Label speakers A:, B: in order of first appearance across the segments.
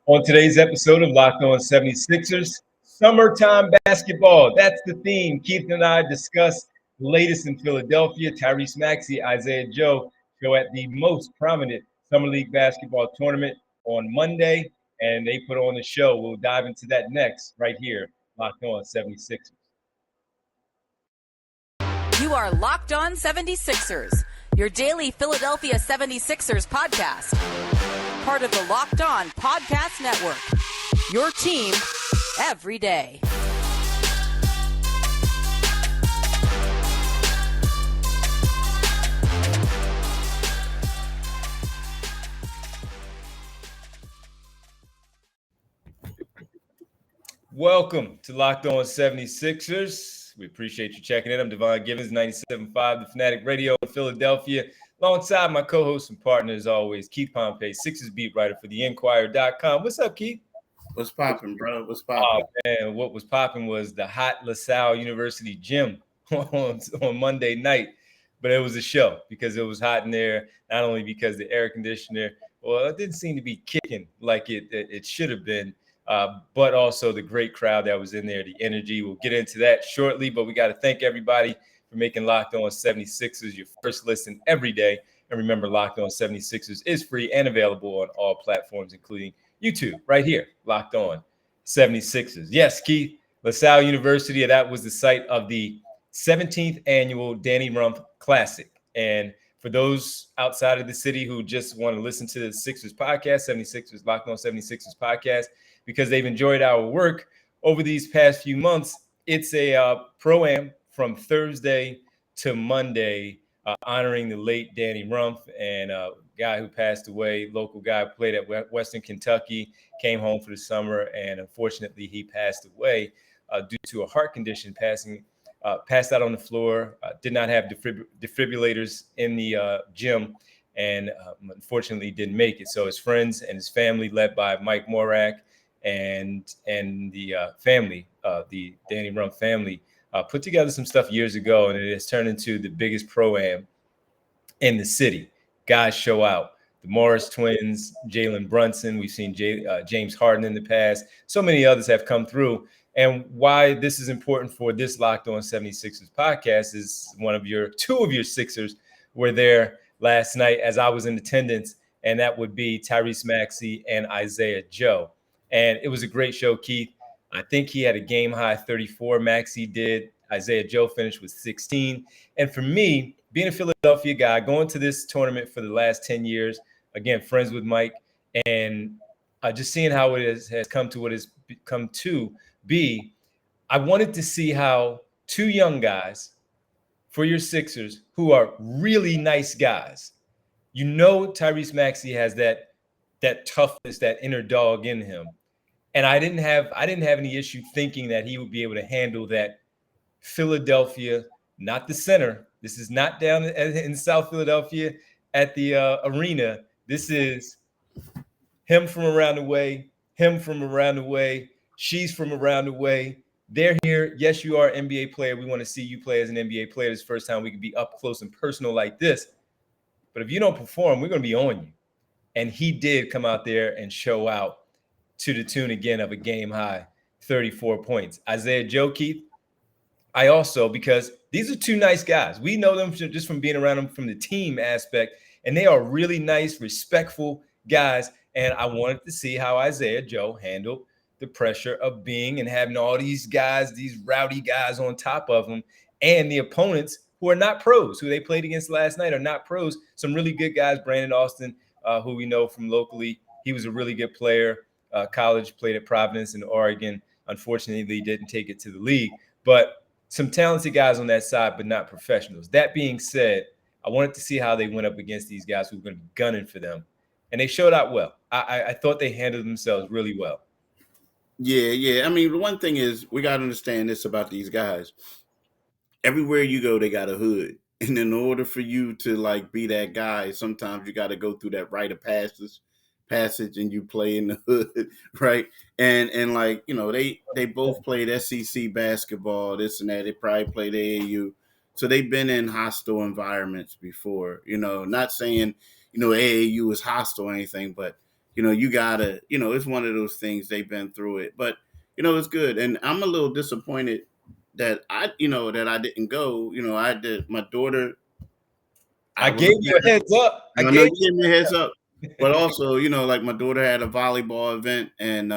A: On today's episode of Locked On 76ers, summertime basketball. That's the theme. Keith and I discuss the latest in Philadelphia. Tyrese Maxey, Isaiah Joe show at the most prominent Summer League basketball tournament on Monday, and they put on a show. We'll dive into that next right here, Locked On 76ers.
B: You are Locked On 76ers, your daily Philadelphia 76ers podcast. Part of the Locked On Podcast Network, your team every day.
A: Welcome to Locked On 76ers. We appreciate you checking in. I'm Devon Givens, 97.5 The Fanatic Radio in Philadelphia, alongside my co-host and partner, as always, Keith Pompey, Sixers beat writer for TheInquirer.com. What's up, Keith?
C: What's popping, bro? What's popping?
A: Oh, man, what was popping was the hot LaSalle University gym on Monday night. But it was a show because it was hot in there, not only because the air conditioner, well, it didn't seem to be kicking like it should have been, but also the great crowd that was in there, the energy. We'll get into that shortly, but we got to thank everybody for making Locked On 76ers your first listen every day. And remember, Locked On 76ers is free and available on all platforms, including YouTube, right here, Locked On 76ers. Yes, Keith, LaSalle University, that was the site of the 17th annual Danny Rumph Classic. And for those outside of the city who just want to listen to the Sixers podcast, 76ers, Locked On 76ers podcast, because they've enjoyed our work over these past few months, it's a pro-am from Thursday to Monday, honoring the late Danny Rumph, and a guy who passed away, local guy, played at Western Kentucky, came home for the summer, and unfortunately he passed away due to a heart condition, passed out on the floor, did not have defibrillators in the gym, and unfortunately didn't make it. So his friends and his family, led by Mike Morak and the family, the Danny Rumph family, put together some stuff years ago, and it has turned into the biggest pro-am in the city. Guys show out. The Morris twins, Jalen Brunson. We've seen James Harden in the past. So many others have come through. And why this is important for this Locked On 76ers podcast is two of your Sixers were there last night as I was in attendance, and that would be Tyrese Maxey and Isaiah Joe. And it was a great show, Keith. I think he had a game-high 34. Maxey did. Isaiah Joe finished with 16. And for me, being a Philadelphia guy, going to this tournament for the last 10 years, again, friends with Mike, and just seeing how it has come to what it's come to be, I wanted to see how two young guys for your Sixers who are really nice guys. You know Tyrese Maxey has that toughness, that inner dog in him. And I didn't have any issue thinking that he would be able to handle that Philadelphia, not the center. This is not down in South Philadelphia at the arena. This is him from around the way, him from around the way, she's from around the way. They're here. Yes, you are an NBA player. We want to see you play as an NBA player. This is the first time we can be up close and personal like this. But if you don't perform, we're going to be on you. And he did come out there and show out to the tune again of a game-high 34 points. Isaiah Joe, Keith, I also, because these are two nice guys. We know them just from being around them from the team aspect, and they are really nice, respectful guys. And I wanted to see how Isaiah Joe handled the pressure of being and having all these guys, these rowdy guys on top of him, and the opponents who are not pros, who they played against last night are not pros. Some really good guys, Brandon Austin, who we know from locally. He was a really good player. College, played at Providence in Oregon. Unfortunately, didn't take it to the league. But some talented guys on that side, but not professionals. That being said, I wanted to see how they went up against these guys who were going to be gunning for them. And they showed out well. I thought they handled themselves really well.
C: Yeah. I mean, the one thing is we got to understand this about these guys. Everywhere you go, they got a hood. And in order for you to, be that guy, sometimes you got to go through that rite of passage and you play in the hood, right? And they both played SEC basketball, this and that. They probably played AAU. So they've been in hostile environments before, not saying, AAU is hostile or anything, but, you gotta, it's one of those things. They've been through it, but it's good. And I'm a little disappointed that I didn't go. I did. My daughter,
A: I
C: I was
A: gave you a heads up.
C: I know you gave me a heads up, but also, like my daughter had a volleyball event, and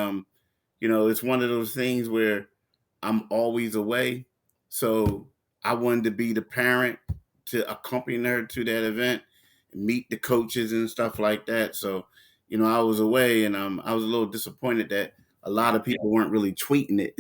C: it's one of those things where I'm always away, so I wanted to be the parent to accompany her to that event, meet the coaches and stuff like that. So, I was away, and I was a little disappointed that a lot of people weren't really tweeting it,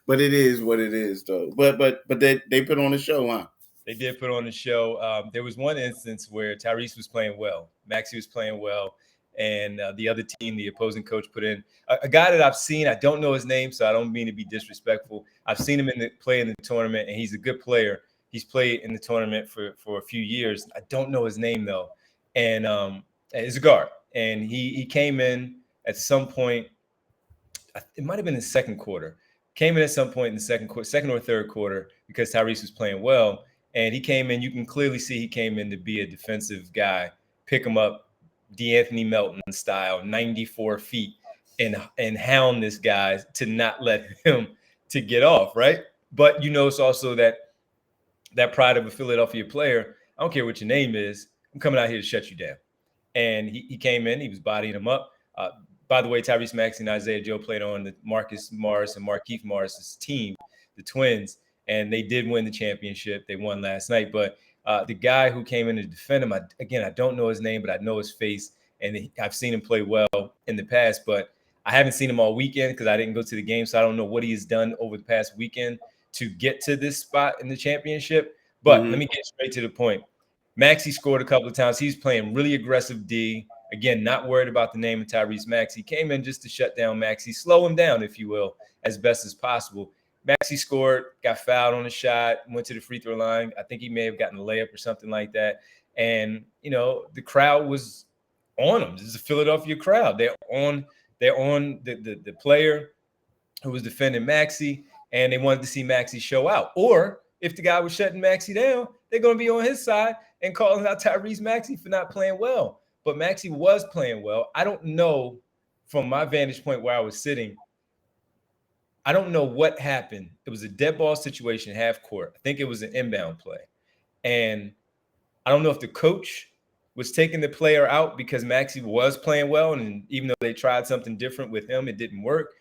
C: but it is what it is, though. But they put on a show, huh?
A: They did put on the show. There was one instance where Tyrese was playing well, Maxey was playing well, and the other team, the opposing coach, put in a guy that I've seen. I don't know his name, so I don't mean to be disrespectful. I've seen him play in the tournament, and he's a good player. He's played in the tournament for a few years. I don't know his name though, and he's a guard. And he came in at some point. It might have been the second quarter. Came in at some point in the second or third quarter, because Tyrese was playing well. And he came in, you can clearly see he came in to be a defensive guy, pick him up, D'Anthony Melton style, 94 feet, and hound this guy to not let him to get off, right? But it's also that pride of a Philadelphia player. I don't care what your name is. I'm coming out here to shut you down. And he came in, he was bodying him up. By the way, Tyrese Maxey and Isaiah Joe played on the Marcus Morris and Markieff Morris's team, the Twins. And they did win the championship. They won last night. But the guy who came in to defend him, I don't know his name, but I know his face. And I've seen him play well in the past. But I haven't seen him all weekend because I didn't go to the game. So I don't know what he has done over the past weekend to get to this spot in the championship. But let me get straight to the point. Maxey scored a couple of times. He's playing really aggressive D. Again, not worried about the name of Tyrese Maxey. He came in just to shut down Maxey, slow him down, if you will, as best as possible. Maxey scored, got fouled on a shot, went to the free throw line. I think he may have gotten a layup or something like that. And, the crowd was on him. This is a Philadelphia crowd. They're on the player who was defending Maxey, and they wanted to see Maxey show out. Or if the guy was shutting Maxey down, they're going to be on his side and calling out Tyrese Maxey for not playing well. But Maxey was playing well. I don't know, from my vantage point where I was sitting, I don't know what happened. It was a dead ball situation, half court. I think it was an inbound play. And I don't know if the coach was taking the player out because Maxey was playing well. And even though they tried something different with him, it didn't work.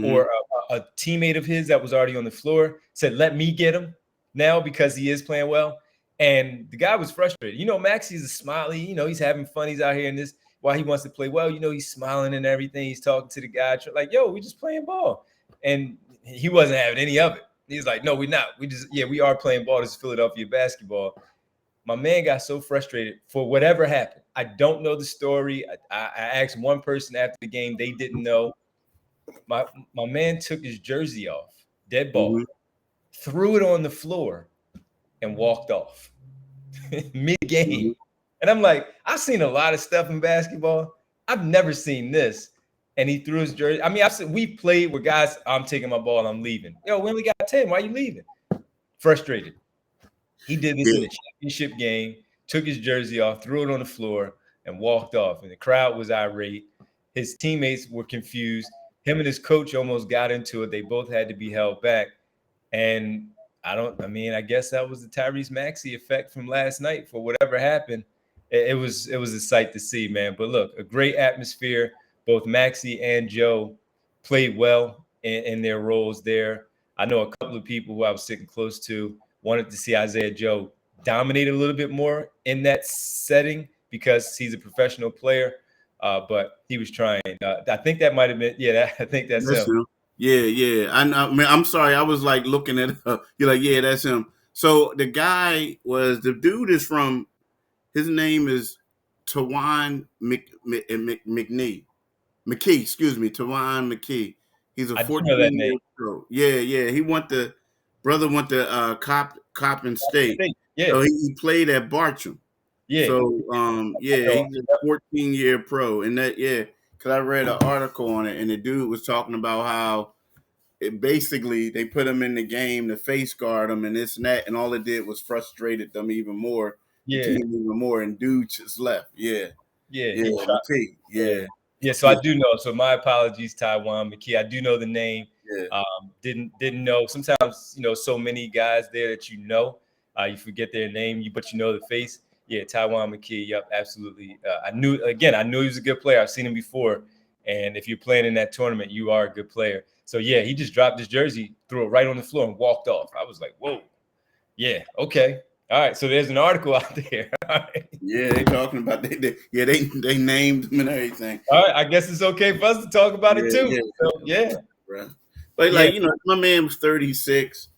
A: Or a teammate of his that was already on the floor said, let me get him now because he is playing well. And the guy was frustrated. Maxey's a smiley. He's having fun. He's out here in this while he wants to play well. He's smiling and everything. He's talking to the guy like, yo, we just playing ball. And he wasn't having any of it. He's like, no, we're not. We are playing ball. This is Philadelphia basketball. My man got so frustrated for whatever happened. I don't know the story. I asked one person after the game. They didn't know. My man took his jersey off, dead ball, threw it on the floor, and walked off mid-game. And I'm like, I've seen a lot of stuff in basketball. I've never seen this. And he threw his jersey. I mean, we played with guys, I'm taking my ball and I'm leaving. Yo, we only got 10. Why are you leaving? Frustrated. He did this in the championship game, took his jersey off, threw it on the floor, and walked off. And the crowd was irate. His teammates were confused. Him and his coach almost got into it. They both had to be held back. And I guess that was the Tyrese Maxey effect from last night. For whatever happened, it was a sight to see, man. But look, a great atmosphere. Both Maxey and Joe played well in their roles there. I know a couple of people who I was sitting close to wanted to see Isaiah Joe dominate a little bit more in that setting because he's a professional player, but he was trying. I think that might have been, I think that's him.
C: Yeah. I'm sorry. I was like looking at you're like, yeah, that's him. So the dude is from, his name is Tyrone Mckee. Tyrone Mckee. He's a 14-year pro. Yeah. He went to Coppin State.
A: Yeah.
C: So he played at Bartram. Yeah. So he's a 14-year pro. And that, because I read an article on it, and the dude was talking about how basically they put him in the game to face guard him and this and that, and all it did was frustrated them even more. Yeah. Even more, and dude just left. Yeah.
A: Yeah, so I do know. So my apologies, Tyrone Mckee. I do know the name.
C: Yeah.
A: Didn't know. Sometimes, so many guys there that you forget their name, but you know the face. Yeah, Tyrone Mckee. Yep, absolutely. I knew he was a good player. I've seen him before. And if you're playing in that tournament, you are a good player. So yeah, he just dropped his jersey, threw it right on the floor, and walked off. I was like, whoa. Yeah, okay. All right. So there's an article out there. All right.
C: Yeah, they talking about they named him and everything.
A: All right, I guess it's okay for us to talk about it too.
C: Yeah. Right. But my man was 36.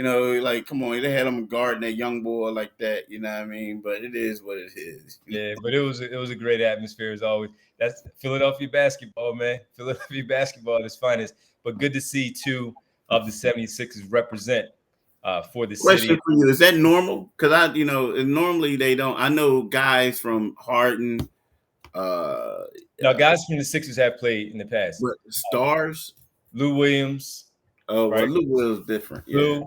C: Like, come on, they had him guarding that young boy like that. You know what I mean? But it is what it is.
A: Yeah, but it was a great atmosphere as always. That's Philadelphia basketball, man. Philadelphia basketball at its finest. But good to see two of the 76ers represent for the
C: Question
A: city.
C: for you: is that normal? Because normally they don't. I know guys from Harden.
A: Now, guys from the Sixers have played in the past.
C: But stars,
A: Lou Williams.
C: Oh, right? Well, Lou was different. Yeah.
A: Lou,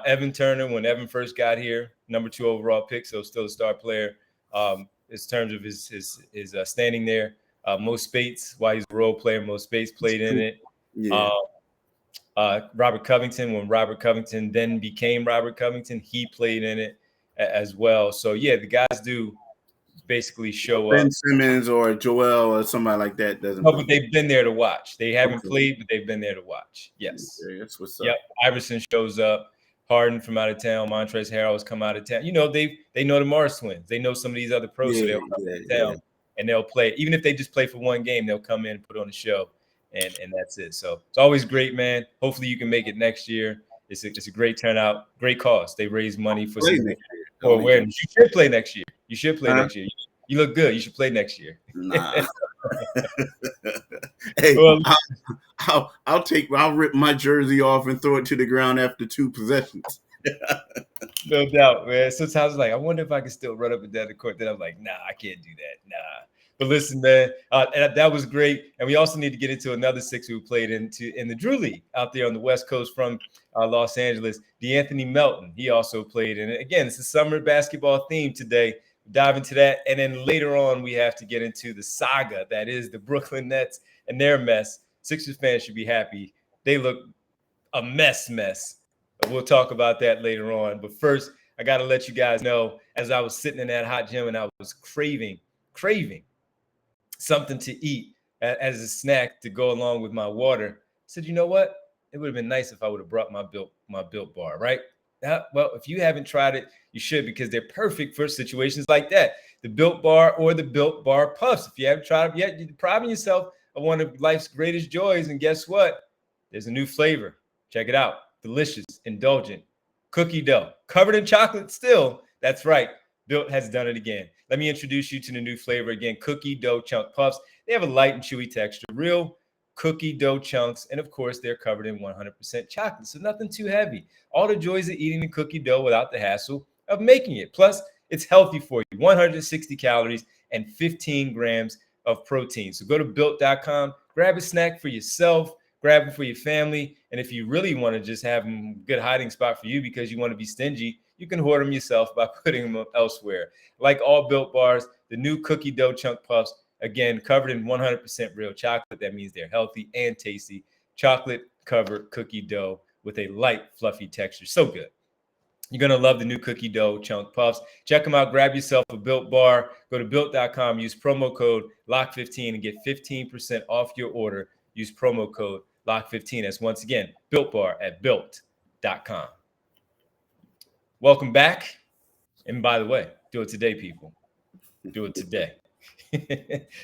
A: Evan Turner, when Evan first got here, number 2 overall pick, so still a star player. In terms of his standing there, Mo Spates, while he's a role player, Mo Spates played in it.
C: Yeah.
A: Robert Covington, when Robert Covington then became Robert Covington, he played in it as well. So yeah, the guys do basically show
C: Ben
A: up.
C: Simmons or Joel or somebody like that doesn't.
A: No, but they've been there to watch. They haven't played, but they've been there to watch. Yes.
C: Okay, that's what's up.
A: Yep. Iverson shows up. Harden from out of town. Montrezl Harrell has come out of town. They know the Morris twins. They know some of these other pros, so they'll come to town and they'll play. Even if they just play for one game, they'll come in and put on a show, and that's it. So it's always great, man. Hopefully you can make it next year. It's a great turnout, great cause. They raise money for awareness. You should play next year. You should play next year. You look good. You should play next year.
C: Nah. Hey, I'll rip my jersey off and throw it to the ground after 2 possessions.
A: No doubt, man. Sometimes I'm like, I wonder if I can still run up and down the court. Then I'm like, nah, I can't do that. Nah. But listen, man, and that was great. And we also need to get into another Sixer who played in the Drew League out there on the West Coast from Los Angeles, D'Anthony Melton. He also played in it. Again, it's a summer basketball theme today. Dive into that. And then later on, we have to get into the saga that is the Brooklyn Nets and their mess. Sixers fans should be happy. They look a mess. We'll talk about that later on. But first, I got to let you guys know, as I was sitting in that hot gym and I was craving something to eat as a snack to go along with my water, I said, you know what? It would have been nice if I would have brought my Built Bar, right? Well, if you haven't tried it, you should, because they're perfect for situations like that. The Built Bar or the Built Bar Puffs. If you haven't tried it yet, you're depriving yourself of one of life's greatest joys. And guess what? There's a new flavor. Check it out. Delicious, indulgent, cookie dough, covered in chocolate still. That's right. Built has done it again. Let me introduce you to the new flavor again, cookie dough chunk puffs. They have a light and chewy texture, real cookie dough chunks, and of course, they're covered in 100% chocolate, so nothing too heavy. All the joys of eating the cookie dough without the hassle of making it. Plus, it's healthy for you, 160 calories and 15 grams of protein. So go to Built.com, grab a snack for yourself, grab them for your family, and if you really want to just have them a good hiding spot for you because you want to be stingy, you can hoard them yourself by putting them up elsewhere. Like all Built Bars, the new cookie dough chunk puffs, again, covered in 100% real chocolate. That means they're healthy and tasty. Chocolate-covered cookie dough with a light, fluffy texture. So good. You're going to love the new cookie dough chunk puffs. Check them out. Grab yourself a Built Bar. Go to Built.com. Use promo code LOCK15 and get 15% off your order. Use promo code LOCK15. That's once again, Built Bar at Built.com. Welcome back. And by the way, do it today, people. Do it today.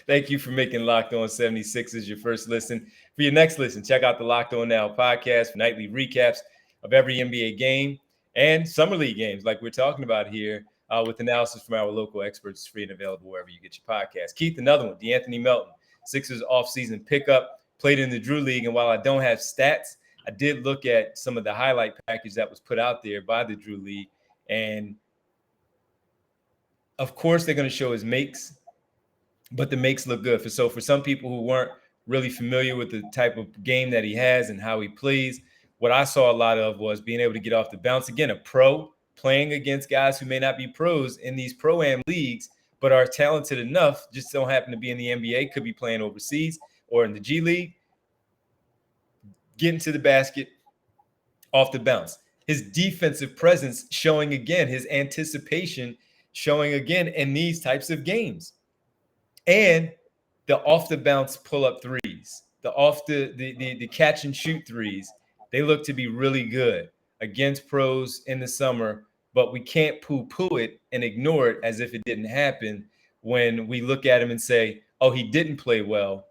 A: Thank you for making Locked On 76ers your first listen. For your next listen, check out the Locked On Now podcast for nightly recaps of every NBA game and summer league games like we're talking about here with analysis from our local experts, free and available wherever you get your podcast. Keith, another one, D'Anthony Melton, Sixers offseason pickup, played in the Drew League. And while I don't have stats, I did look at some of the highlight package that was put out there by the Drew League. And of course, they're going to show his makes, but the makes look good. So for some people who weren't really familiar with the type of game that he has and how he plays, what I saw a lot of was being able to get off the bounce. Again, a pro playing against guys who may not be pros in these pro-am leagues, but are talented enough, just don't happen to be in the NBA, could be playing overseas or in the G League, getting to the basket off the bounce. His defensive presence showing again, his anticipation showing again in these types of games. And the off the bounce pull up threes, the catch and shoot threes, they look to be really good against pros in the summer, but we can't poo-poo it and ignore it as if it didn't happen when we look at him and say, oh, he didn't play well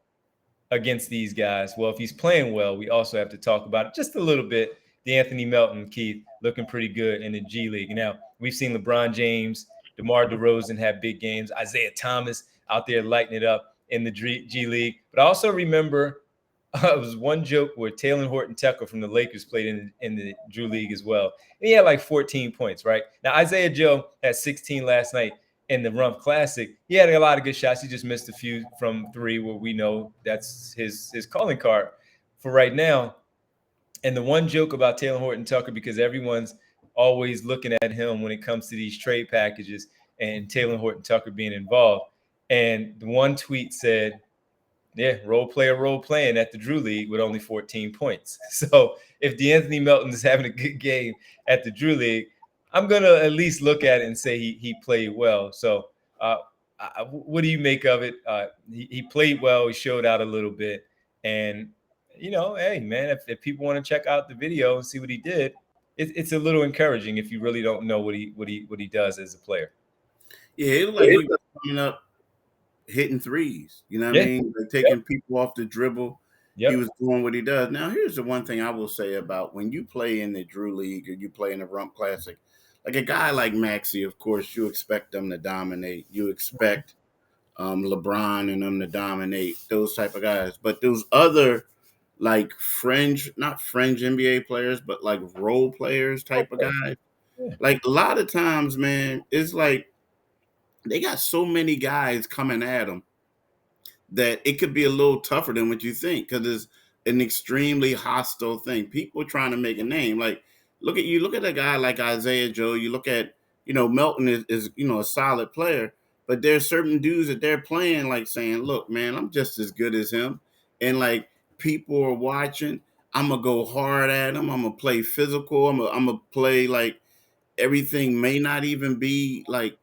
A: against these guys. Well, if he's playing well, we also have to talk about it just a little bit. D'Anthony Melton, Keith, looking pretty good in the G League. Now, we've seen LeBron James, DeMar DeRozan have big games. Isaiah Thomas out there lighting it up in the G League. But I also remember it was one joke where Taylor Horton-Tucker from the Lakers played in the Drew League as well. And he had like 14 points, right? Now, Isaiah Joe had 16 last night in the Rumph Classic. He had a lot of good shots. He just missed a few from three where we know that's his calling card for right now. And the one joke about Taylor Horton-Tucker, because everyone's always looking at him when it comes to these trade packages and Taylor Horton-Tucker being involved. And the one tweet said, yeah, role playing at the Drew League with only 14 points. So if D'Anthony Melton is having a good game at the Drew League, I'm going to at least look at it and say he played well. So what do you make of it? He played well. He showed out a little bit. And, you know, hey, man, if people want to check out the video and see what he did, it's a little encouraging if you really don't know what he does as a player.
C: Yeah, it looked like he was coming up hitting threes. You know what I mean? Like taking people off the dribble. He was doing what he does. Now, here's the one thing I will say about when you play in the Drew League or you play in the Rumph Classic, like a guy like Maxey, of course, you expect them to dominate. You expect LeBron and them to dominate, those type of guys. But those other like not fringe NBA players, but like role players type of guys, like a lot of times, man, it's like they got so many guys coming at them that it could be a little tougher than what you think because it's an extremely hostile thing. People trying to make a name. Like, look at a guy like Isaiah Joe. You look at, Melton is a solid player, but there's certain dudes that they're playing like saying, look, man, I'm just as good as him. And like people are watching, I'm going to go hard at him. I'm going to play physical. I'm going to play like everything may not even be like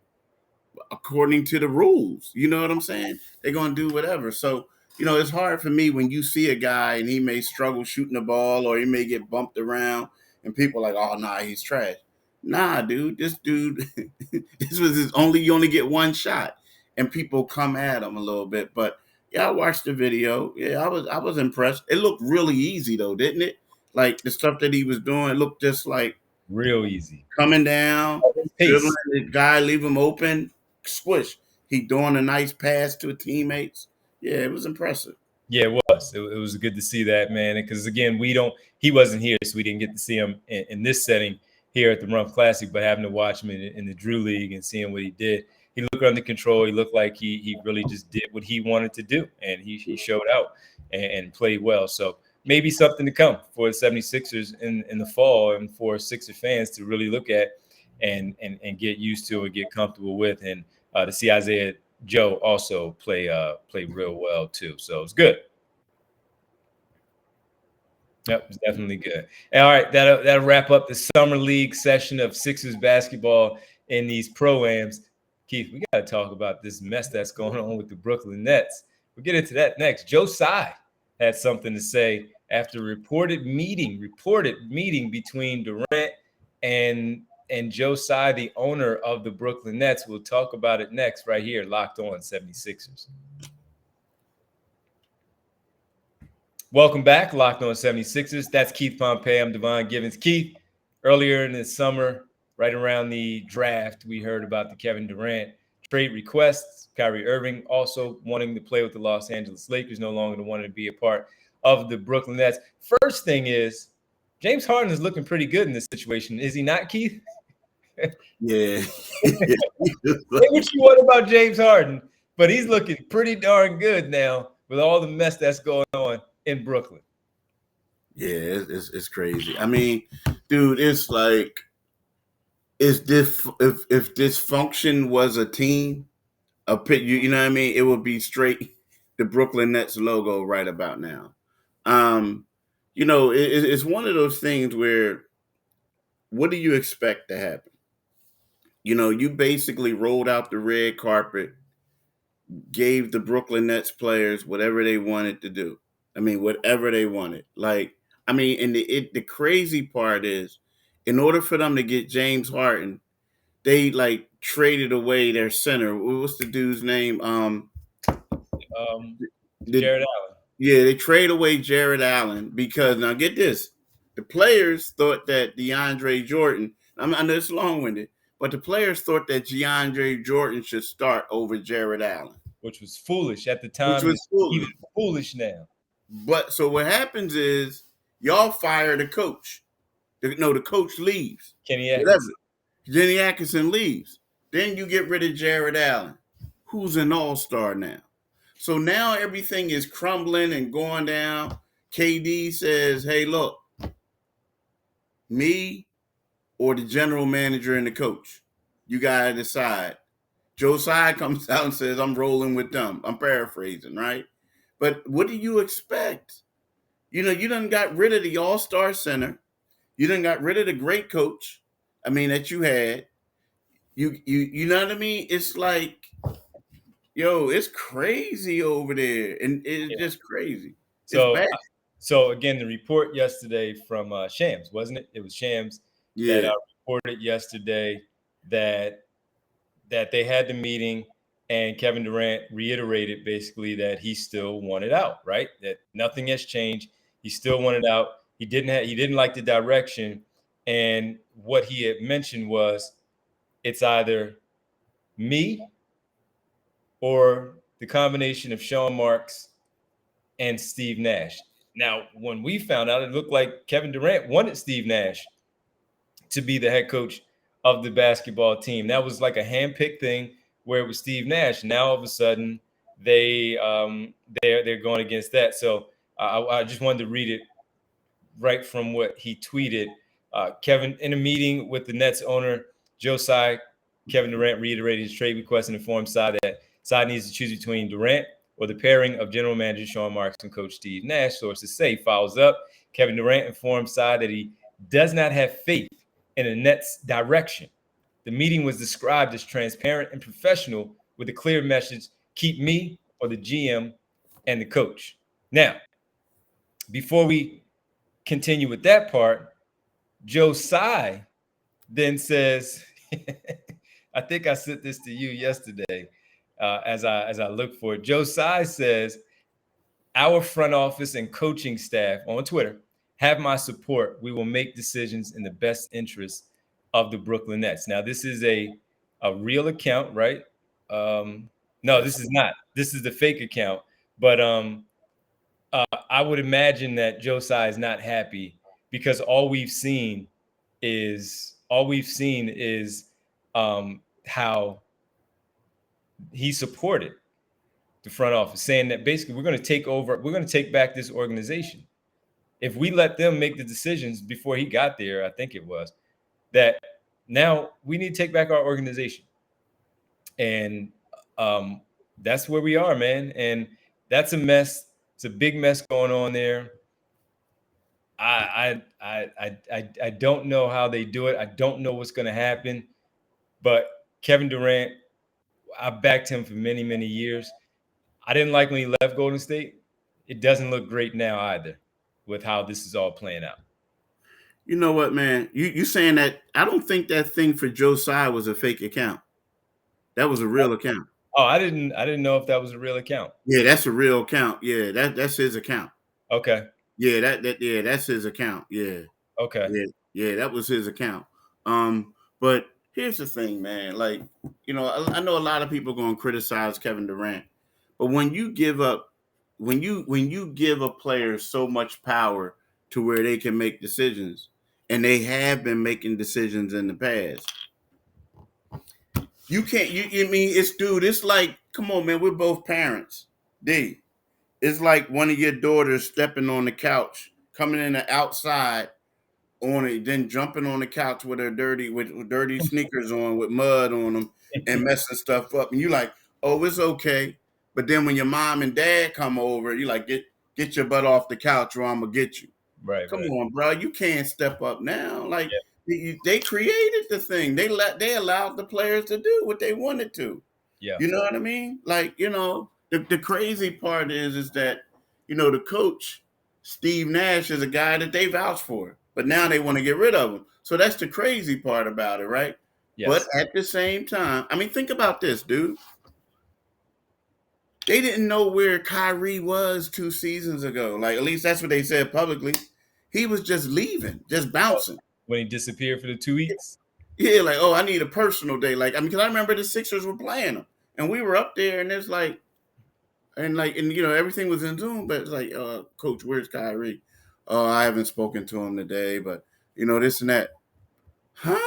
C: according to the rules. You know what I'm saying? They're going to do whatever. So, it's hard for me when you see a guy and he may struggle shooting the ball or he may get bumped around and people are like, oh, nah, he's trash. Nah, dude, this dude, you only get one shot and people come at him a little bit. But yeah, I watched the video. Yeah, I was impressed. It looked really easy though, didn't it? Like the stuff that he was doing, it looked just like
A: real easy.
C: Coming down, dribbling the guy, leave him open, squish. He doing a nice pass to teammates. Yeah, it was impressive.
A: Yeah, it was. It was good to see that, man. Because again, he wasn't here, so we didn't get to see him in this setting here at the Rumph Classic. But having to watch him in the Drew League and seeing what he did, he looked under control. He looked like he really just did what he wanted to do, and he showed out and played well. So maybe something to come for the 76ers in the fall, and for Sixer fans to really look at and get used to and get comfortable with, and to see Isaiah Joe also play real well too. So it's good. Yep, it's definitely good. And all right, that'll wrap up the summer league session of Sixers basketball in these pro-ams. Keith, we got to talk about this mess that's going on with the Brooklyn Nets. We'll get into that next. Joe Tsai had something to say after reported meeting between Durant and Joe Tsai, the owner of the Brooklyn Nets. We'll talk about it next right here, Locked On 76ers. Welcome back, Locked On 76ers. That's Keith Pompey. I'm Devon Givens. Keith, earlier in the summer, right around the draft, we heard about the Kevin Durant trade requests. Kyrie Irving also wanting to play with the Los Angeles Lakers, no longer wanting to be a part of the Brooklyn Nets. First thing is, James Harden is looking pretty good in this situation. Is he not, Keith?
C: Yeah.
A: Say what you want about James Harden, but he's looking pretty darn good now with all the mess that's going on in Brooklyn.
C: Yeah, it's crazy. I mean, dude, it's like, if dysfunction was a team, You know what I mean? It would be straight the Brooklyn Nets logo right about now. It's one of those things where what do you expect to happen? You basically rolled out the red carpet, gave the Brooklyn Nets players whatever they wanted to do. I mean, whatever they wanted. And the crazy part is, in order for them to get James Harden, they traded away their center. What's the dude's name?
A: Jared Allen.
C: Yeah, they trade away Jared Allen because now get this: the players thought that DeAndre Jordan. I know it's long-winded, but the players thought that DeAndre Jordan should start over Jared Allen,
A: which was foolish at the time.
C: Which was foolish.
A: Even foolish now.
C: But so what happens is y'all fire the coach. The coach leaves.
A: Kenny Atkinson.
C: Kenny Atkinson leaves. Then you get rid of Jared Allen, who's an all-star now. So now everything is crumbling and going down. KD says, hey, look, me or the general manager and the coach, you got to decide. Josiah comes out and says, I'm rolling with them. I'm paraphrasing, right? But what do you expect? You done got rid of the all-star center. You done got rid of the great coach, that you had. You know what I mean? It's like, yo, it's crazy over there. And it's just crazy.
A: So again, the report yesterday from Shams, wasn't it? It was Shams that reported yesterday that they had the meeting and Kevin Durant reiterated basically that he still wanted out, right? That nothing has changed. He still wanted out. He didn't like the direction. And what he had mentioned was it's either me or the combination of Sean Marks and Steve Nash. Now, when we found out, it looked like Kevin Durant wanted Steve Nash to be the head coach of the basketball team. That was like a handpicked thing where it was Steve Nash. Now, all of a sudden, they're going against that. So I just wanted to read it right from what he tweeted. Kevin, in a meeting with the Nets owner, Joe Tsai, Kevin Durant reiterated his trade request and informed Tsai that Tsai needs to choose between Durant or the pairing of general manager Sean Marks and coach Steve Nash. Sources say. Follows up, Kevin Durant informed Tsai that he does not have faith in the Nets' direction. The meeting was described as transparent and professional with a clear message: keep me or the GM and the coach. Now, before we continue with that part, Joe Tsai then says, I think I sent this to you yesterday as I look for it. Joe Tsai says, our front office and coaching staff on Twitter have my support. We will make decisions in the best interest of the Brooklyn Nets. Now, this is a real account, right? No, this is not. This is the fake account. But I would imagine that Joe Tsai is not happy because all we've seen is how he supported the front office, saying that basically we're going to take over, we're going to take back this organization. If we let them make the decisions before he got there, I think it was, that now we need to take back our organization. And that's where we are, man. And that's a mess. It's a big mess going on there. I don't know how they do it. I don't know what's going to happen. But Kevin Durant, I backed him for many, many years. I didn't like when he left Golden State. It doesn't look great now either with how this is all playing out.
C: You know what, man? You saying that? I don't think that thing for Joe Tsai was a fake account. That was a real account.
A: Oh, I didn't know if that was a real account.
C: Yeah, that's a real account. Yeah, that's his account.
A: Okay.
C: Yeah, that's his account. Yeah.
A: Okay.
C: Yeah, that was his account. But here's the thing, man. Like, I know a lot of people are going to criticize Kevin Durant, but when you give a player so much power to where they can make decisions, and they have been making decisions in the past, you can't. It's like, come on, man. We're both parents. It's like one of your daughters stepping on the couch, coming in the outside on it, then jumping on the couch with her dirty sneakers on with mud on them and messing stuff up. And you like, oh, it's okay. But then when your mom and dad come over, you like get your butt off the couch or I'm gonna get you.
A: Right.
C: Come on, bro. You can't step up now. Like
A: Yeah.
C: they created the thing. They allowed the players to do what they wanted to.
A: Yeah.
C: You know what I mean? Like, the crazy part is that, the coach, Steve Nash, is a guy that they vouch for. But now they want to get rid of him. So that's the crazy part about it, right?
A: Yes.
C: But at the same time, I mean, think about this, dude. They didn't know where Kyrie was 2 seasons ago. Like, at least that's what they said publicly. He was just leaving, just bouncing.
A: When he disappeared for the 2 weeks?
C: Yeah, like, oh, I need a personal day. Like, I mean, because I remember the Sixers were playing him. And we were up there, and it's like, and everything was in Zoom, but it's like, Coach, where's Kyrie? Oh, I haven't spoken to him today, but, this and that. Huh?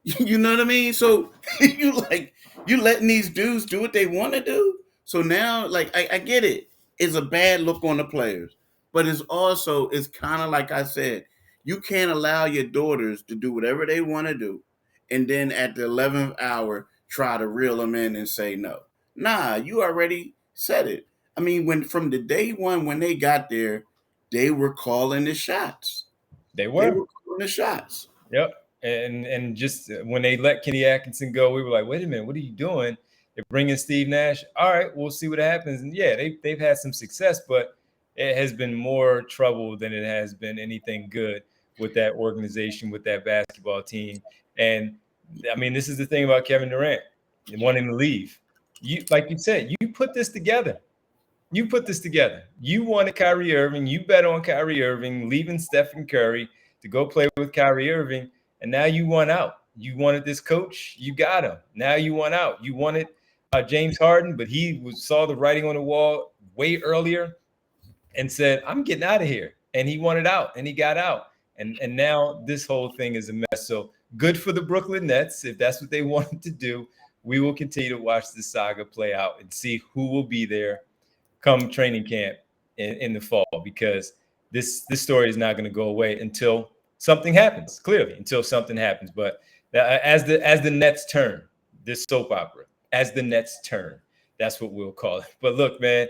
C: You know what I mean? So you letting these dudes do what they want to do. So now, like, I get it. It's a bad look on the players, but it's kind of like I said, you can't allow your daughters to do whatever they want to do, and then at the 11th hour try to reel them in and say no. Nah, you already said it. I mean, from the day one when they got there, they were calling the shots.
A: They were
C: calling the shots.
A: Yep. And just when they let Kenny Atkinson go, we were like, wait a minute, what are you doing? They're bringing Steve Nash. All right, we'll see what happens. And yeah, they've had some success, but it has been more trouble than it has been anything good with that organization, with that basketball team. And I mean, this is the thing about Kevin Durant wanting to leave. Like you said, you put this together. You put this together. You wanted Kyrie Irving. You bet on Kyrie Irving, leaving Stephen Curry to go play with Kyrie Irving. And now you want out. You wanted this coach. You got him. Now you want out. You wanted James Harden, but he saw the writing on the wall way earlier and said, I'm getting out of here. And he wanted out, and he got out. And now this whole thing is a mess. So good for the Brooklyn Nets. If that's what they wanted to do, we will continue to watch this saga play out and see who will be there come training camp in the fall, because this story is not going to go away until something happens, clearly, until something happens. But as the Nets turn, this soap opera, as the Nets turn, that's what we'll call it. But look, man,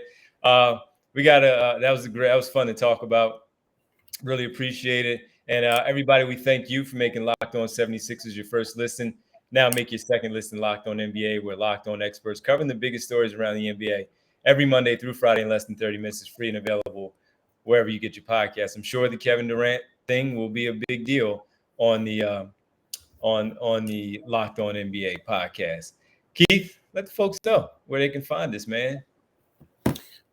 A: we got that was fun to talk about. Really appreciate it. And everybody, we thank you for making Locked On 76ers your first listen. Now make your second listen Locked On NBA. We're Locked On experts covering the biggest stories around the NBA every Monday through Friday in less than 30 minutes. It's free and available wherever you get your podcasts. I'm sure the Kevin Durant thing will be a big deal on the Locked On NBA podcast. Keith, let the folks know where they can find this, man.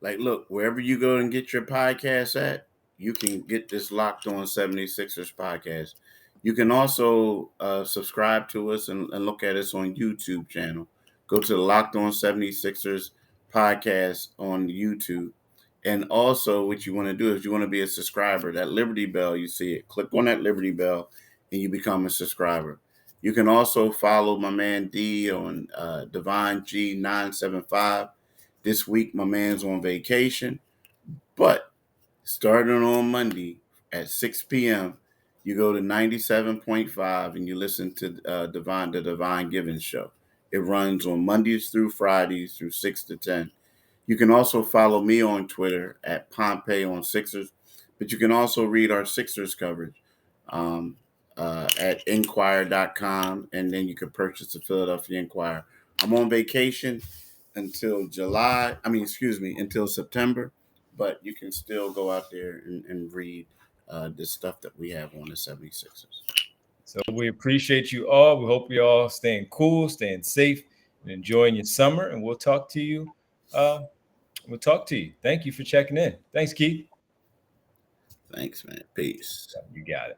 C: Like, look, wherever you go and get your podcast at, you can get this Locked On 76ers podcast. You can also subscribe to us and look at us on YouTube channel. Go to the Locked On 76ers podcast on YouTube. And also what you want to do is you want to be a subscriber. That Liberty Bell, you see it. Click on that Liberty Bell and you become a subscriber. You can also follow my man D on Divine G975. This week, my man's on vacation. But starting on Monday at 6 p.m., you go to 97.5 and you listen to the Divine Givens Show. It runs on Mondays through Fridays through 6 to 10. You can also follow me on Twitter at Pompey on Sixers, but you can also read our Sixers coverage at Enquirer.com, and then you can purchase the Philadelphia Inquirer. I'm on vacation until until September, but you can still go out there and read the stuff that we have on the 76ers.
A: So we appreciate you all. We hope you all staying cool, staying safe, and enjoying your summer. And we'll talk to you. Thank you for checking in. Thanks, Keith.
C: Thanks, man. Peace.
A: You got it.